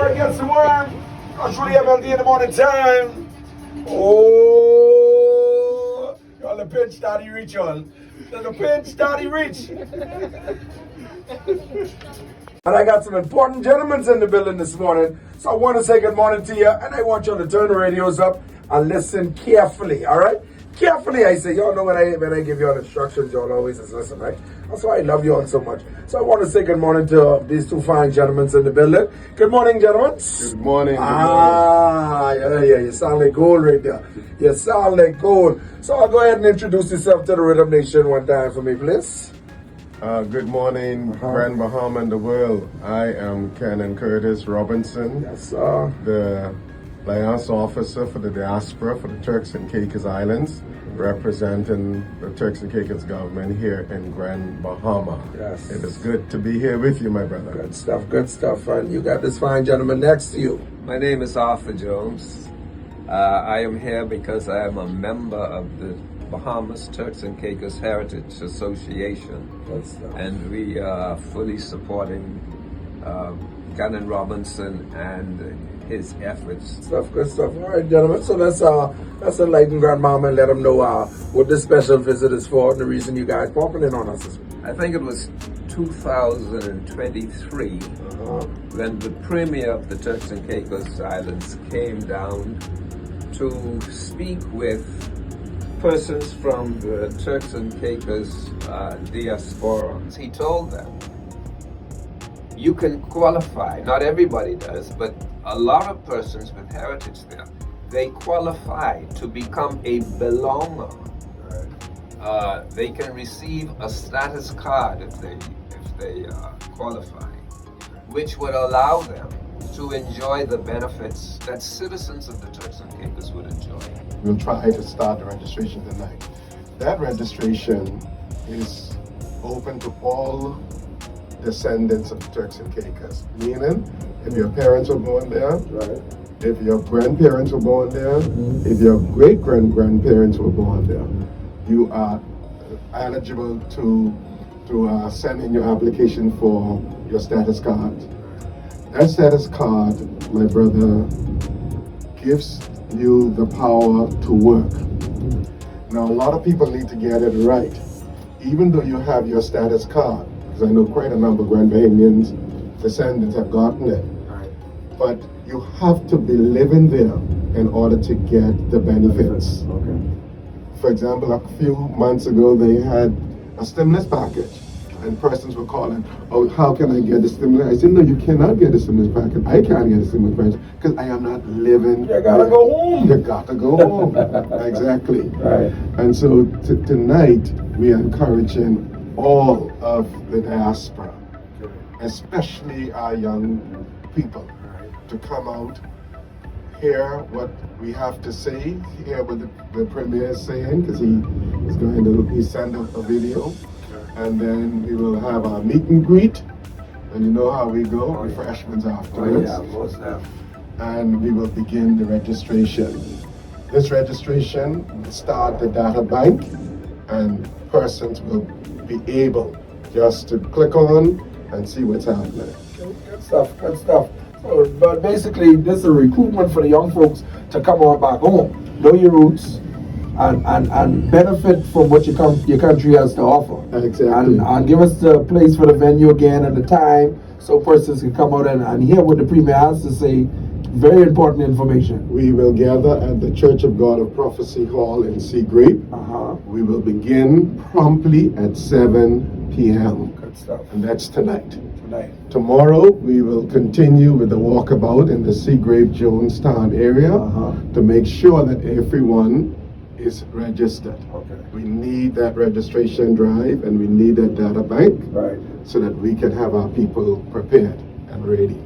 Gotta get some work. I'll show you MLD in the morning time. Oh, y'all the pinch daddy reach, y'all. The pinch daddy reach. And I got some important gentlemen in the building this morning. So I want to say good morning to you. And I want you to turn the radios up and listen carefully, all right? Carefully, I say. Y'all know when I give y'all instructions, y'all always just listen, right? That's why I love y'all so much. So I want to say good morning to these two fine gentlemen in the building. Good morning, gentlemen. Good morning. Yeah, you sound like gold right there. You sound like gold. So I'll go ahead and introduce yourself to the Riddim Nation one time for me, please. Good morning, Grand Bahama and the world. I am Canon Curtis Robinson. Yes, sir. The Liaison Officer for the Diaspora for the Turks and Caicos Islands, representing the Turks and Caicos government here in Grand Bahama. Yes. It is good to be here with you, my brother. Good stuff, good stuff. And you got this fine gentleman next to you. My name is Arthur Jones. I am here because I am a member of the Bahamas Turks and Caicos Heritage Association. And we are fully supporting Canon Robinson and his efforts. Good stuff. All right, gentlemen. So let's enlighten Grandmama and let them know what this special visit is for and the reason you guys popping in on us this week. I think it was 2023 when the Premier of the Turks and Caicos Islands came down to speak with persons from the Turks and Caicos Diaspora. He told them, you can qualify, not everybody does, but a lot of persons with heritage there, they qualify to become a belonger. They can receive a status card if they qualify, which would allow them to enjoy the benefits that citizens of the Turks and Caicos would enjoy. We'll try to start the registration tonight. That registration is open to all descendants of the Turks and Caicos, meaning if your parents were born there, Right. if your grandparents were born there, if your great-grandparents were born there, you are eligible to send in your application for your status card. That status card, my brother, gives you the power to work. Now, a lot of people need to get it right. Even though you have your status card, because I know quite a number of Grand Bahamians descendants have gotten it, but you have to be living there in order to get the benefits. Okay. For example, a few months ago, they had a stimulus package, and persons were calling, oh, how can I get the stimulus? I said, no, you cannot get the stimulus package. I can't get the stimulus package because I am not living. You gotta go home. You gotta go home. Exactly. Right. And so tonight, we are encouraging all of the diaspora, especially our young people, to come out, hear what we have to say, hear what the Premier is saying, because he sent a video, and then we will have our meet and greet, and you know how we go, refreshments afterwards. Oh, yeah, most definitely. And we will begin the registration. This registration will start the data bank, and persons will be able just to click on and see what's happening. Good stuff, good stuff. So, but basically, this is a recruitment for the young folks to come on back home, know your roots, and benefit from what your country has to offer. Exactly. And give us the place for the venue again and the time, so persons can come out and hear what the Premier has to say. Very important information. We will gather at the Church of God of Prophecy Hall in Sea Grape. We will begin promptly at 7 p.m. Good stuff. And that's tonight. Tomorrow we will continue with the walkabout in the Seagrave Jonestown area to make sure that everyone is registered. Okay. We need that registration drive and we need that data bank Right. so that we can have our people prepared and ready.